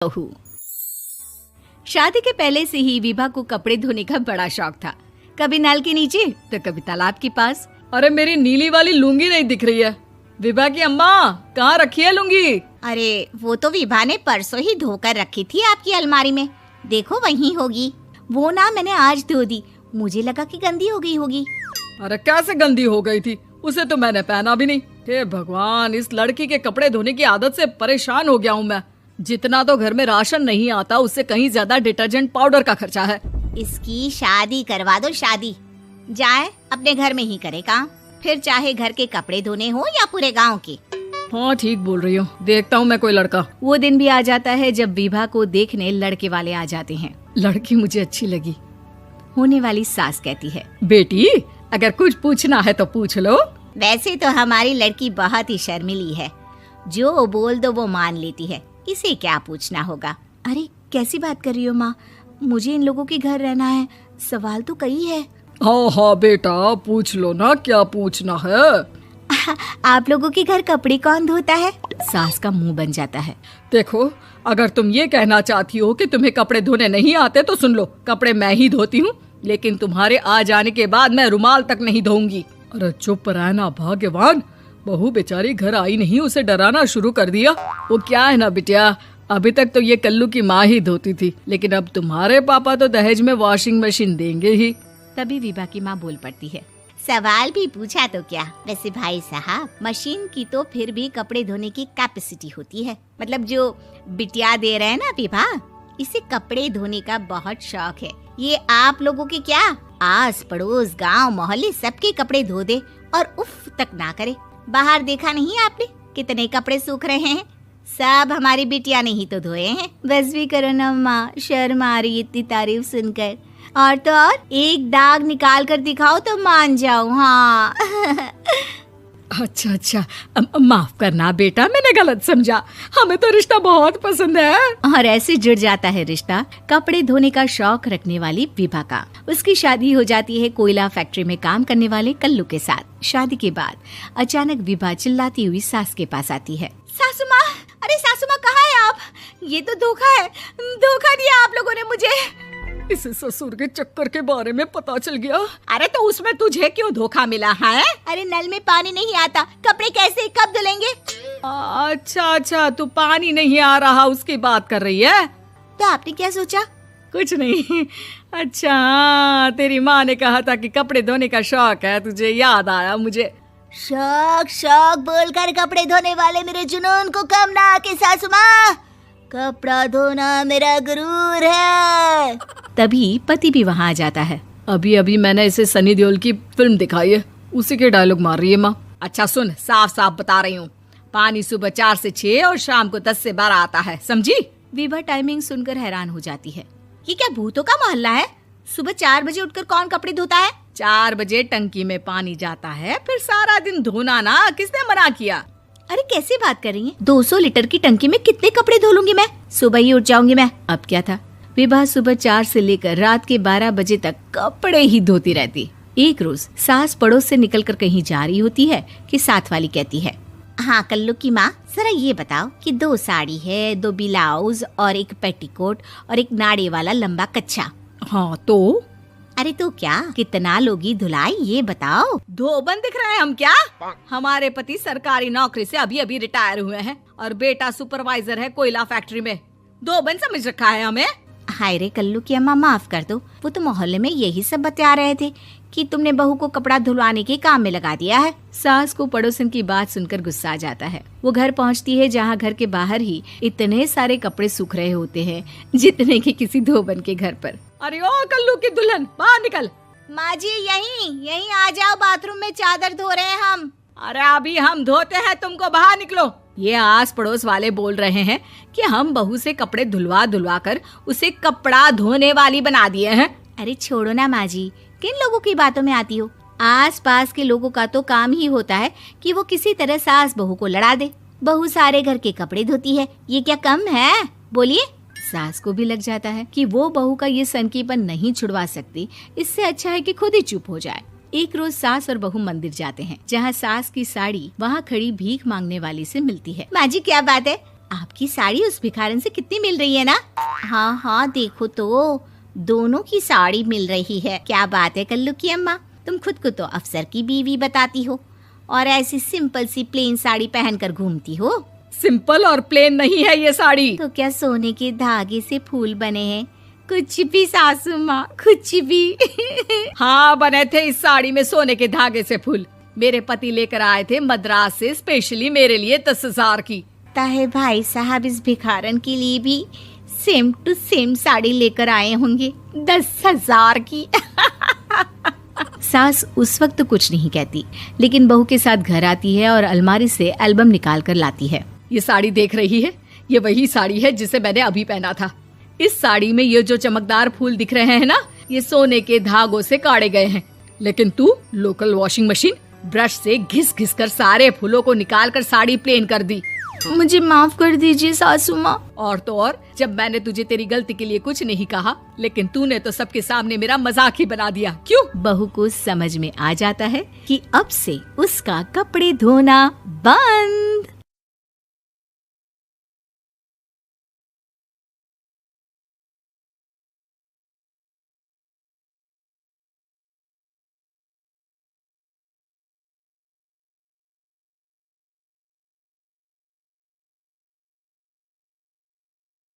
बहू। शादी के पहले से ही विभा को कपड़े धोने का बड़ा शौक था। कभी नल के नीचे तो कभी तालाब के पास। अरे मेरी नीली वाली लुंगी नहीं दिख रही है। विभा की अम्मा कहाँ रखी है लुंगी? अरे वो तो विभा ने परसों ही धोकर रखी थी आपकी अलमारी में, देखो वहीं होगी। वो ना मैंने आज धो दी, मुझे लगा कि गंदी हो गई होगी। अरे कैसे गंदी हो गई थी, उसे तो मैंने पहना भी नहीं। हे भगवान, इस लड़की के कपड़े धोने की आदत से परेशान हो गया हूँ मैं। जितना तो घर में राशन नहीं आता उससे कहीं ज्यादा डिटर्जेंट पाउडर का खर्चा है। इसकी शादी करवा दो, शादी जाए अपने घर में ही करे काम, फिर चाहे घर के कपड़े धोने हो या पूरे गांव के। हाँ ठीक बोल रही हूँ, देखता हूँ मैं कोई लड़का। वो दिन भी आ जाता है जब विभा को देखने लड़के वाले आ जाते हैं। लड़की मुझे अच्छी लगी। होने वाली सास कहती है, बेटी अगर कुछ पूछना है तो पूछ लो। वैसे तो हमारी लड़की बहुत ही शर्मीली है, जो बोल दो वो मान लेती है, इसे क्या पूछना होगा। अरे कैसी बात कर रही हो माँ, मुझे इन लोगों के घर रहना है, सवाल तो कई है। हाँ हाँ बेटा पूछ लो ना, क्या पूछना है। आप लोगों के घर कपड़े कौन धोता है? सास का मुंह बन जाता है। देखो अगर तुम ये कहना चाहती हो कि तुम्हें कपड़े धोने नहीं आते तो सुन लो, कपड़े मैं ही धोती हूँ, लेकिन तुम्हारे आ जाने के बाद मैं रुमाल तक नहीं धोऊंगी। अरे चुप रहना भाग्यवान, बहू बेचारी घर आई नहीं, उसे डराना शुरू कर दिया। वो क्या है ना बिटिया, अभी तक तो ये कल्लू की माँ ही धोती थी, लेकिन अब तुम्हारे पापा तो दहेज में वॉशिंग मशीन देंगे ही। तभी विभा की माँ बोल पड़ती है, सवाल भी पूछा तो क्या। वैसे भाई साहब, मशीन की तो फिर भी कपड़े धोने की कैपेसिटी होती है। मतलब जो बिटिया दे रहे हैं ना विभा, इसे कपड़े धोने का बहुत शौक है। ये आप लोगों के क्या, आस पड़ोस गांव मोहल्ले सबके कपड़े धो दे और उफ तक ना करे। बाहर देखा नहीं आपने कितने कपड़े सूख रहे हैं, सब हमारी बिटिया ने ही तो धोए हैं। बस भी करो ना माँ, शर्म आ रही इतनी तारीफ सुनकर। और तो और एक दाग निकाल कर दिखाओ तो मान जाऊं। हाँ अच्छा माफ करना बेटा, मैंने गलत समझा, हमें तो रिश्ता बहुत पसंद है। और ऐसे जुड़ जाता है रिश्ता कपड़े धोने का शौक रखने वाली विभा का। उसकी शादी हो जाती है कोयला फैक्ट्री में काम करने वाले कल्लू के साथ। शादी के बाद अचानक विभा चिल्लाती हुई सास के पास आती है। सासू माँ, अरे सासू माँ कहाँ है आप? ये तो धोखा है, धोखा दिया आप लोगों ने मुझे। इसे ससुर के चक्कर के बारे में पता चल गया। अरे तो उसमें तुझे क्यों धोखा मिला है? अरे नल में पानी नहीं आता, कपड़े कैसे कब धुलेंगे? अच्छा तू पानी नहीं आ रहा उसकी बात कर रही है। तो आपने क्या सोचा? कुछ नहीं। अच्छा तेरी माँ ने कहा था कि कपड़े धोने का शौक है तुझे, याद आया मुझे। शौक शौक बोलकर कपड़े धोने वाले मेरे जुनून को कम ना आके सासू माँ, कपड़ा धोना मेरा गुरूर है। तभी पति भी वहाँ आ जाता है। अभी अभी मैंने इसे सनी देओल की फिल्म दिखाई है, उसी के डायलॉग मार रही है माँ। अच्छा सुन, साफ साफ बता रही हूँ, पानी सुबह 4 से 6 और शाम को 10 से 12 आता है, समझी? विभा टाइमिंग सुनकर हैरान हो जाती है। ये क्या भूतों का मोहल्ला है? सुबह 4 बजे उठकर कौन कपड़े धोता है? 4 बजे टंकी में पानी जाता है, फिर सारा दिन धोना ना, किसने मना किया? अरे कैसी बात कर रही हैं? 200 लीटर की टंकी में कितने कपड़े धो लूंगी मैं, सुबह ही उठ जाऊंगी मैं। अब क्या था, विभा सुबह 4 से लेकर रात के 12 बजे तक कपड़े ही धोती रहती। एक रोज सास पड़ोस से निकलकर कहीं जा रही होती है कि साथ वाली कहती है, हाँ कल्लू की माँ, जरा ये बताओ कि 2 साड़ी है, 2 ब्लाउज और एक पेटीकोट और एक नाड़े वाला लंबा कच्छा। हाँ तो? अरे तो क्या, कितना लोगी धुलाई ये बताओ। धोबन दिख रहे हैं हम क्या? हमारे पति सरकारी नौकरी से अभी अभी रिटायर हुए हैं और बेटा सुपरवाइजर है कोयला फैक्ट्री में। धोबन समझ रखा है हमें? हाय रे कल्लू की अम्मा, माफ कर दो, वो तो मोहल्ले में यही सब बता रहे थे कि तुमने बहू को कपड़ा धुलवाने के काम में लगा दिया है। सास को पड़ोसन की बात सुनकर गुस्सा आ जाता है। वो घर पहुंचती है जहां घर के बाहर ही इतने सारे कपड़े सूख रहे होते हैं जितने कि किसी धोबन के घर पर। अरे ओ कल्लू की दुल्हन, बाहर निकल। माँ जी यहीं आ जाओ, बाथरूम में चादर धो रहे हैं हम। अरे अभी हम धोते हैं, तुमको बाहर निकलो। ये आस पड़ोस वाले बोल रहे हैं कि हम बहू से कपड़े धुलवा कर उसे कपड़ा धोने वाली बना दिए हैं। अरे छोड़ो ना माँ जी, किन लोगों की बातों में आती हो? आस पास के लोगों का तो काम ही होता है कि वो किसी तरह सास बहू को लड़ा दे। बहू सारे घर के कपड़े धोती है, ये क्या कम है? बोलिए। सास को भी लग जाता है कि वो बहू का ये सनकीपन नहीं छुड़वा सकती, इससे अच्छा है कि खुद ही चुप हो जाए। एक रोज सास और बहू मंदिर जाते हैं, जहाँ सास की साड़ी वहाँ खड़ी भीख मांगने वाली से मिलती है। माँ जी क्या बात है, आपकी साड़ी उस भिखारन से कितनी मिल रही है ना? हाँ हाँ, देखो तो दोनों की साड़ी मिल रही है। क्या बात है कल्लू की अम्मा, तुम खुद को तो अफसर की बीवी बताती हो और ऐसी सिंपल सी प्लेन साड़ी पहनकर घूमती हो। सिंपल और प्लेन नहीं है ये साड़ी। तो क्या सोने के धागे से फूल बने हैं? कुछ भी सासू माँ, कुछ भी। हाँ, बने थे इस साड़ी में सोने के धागे से फूल। मेरे पति लेकर आए थे मद्रास से स्पेशली मेरे लिए 10,000 की। ताहे भाई साहब इस भिखारन के लिए भी सेम टू सेम साड़ी लेकर आए होंगे 10,000 की। सास उस वक्त कुछ नहीं कहती, लेकिन बहू के साथ घर आती है और अलमारी से एल्बम निकाल कर लाती है। ये साड़ी देख रही है, ये वही साड़ी है जिसे मैंने अभी पहना था। इस साड़ी में ये जो चमकदार फूल दिख रहे हैं ना, ये सोने के धागों से काढ़े गए हैं। लेकिन तू लोकल वॉशिंग मशीन ब्रश से घिस घिस कर सारे फूलों को निकाल कर साड़ी प्लेन कर दी। मुझे माफ कर दीजिए सासू माँ। और तो और, जब मैंने तुझे तेरी गलती के लिए कुछ नहीं कहा, लेकिन तूने तो सबके सामने मेरा मजाक ही बना दिया। क्यों? बहू को समझ में आ जाता है कि अब से उसका कपड़े धोना बंद।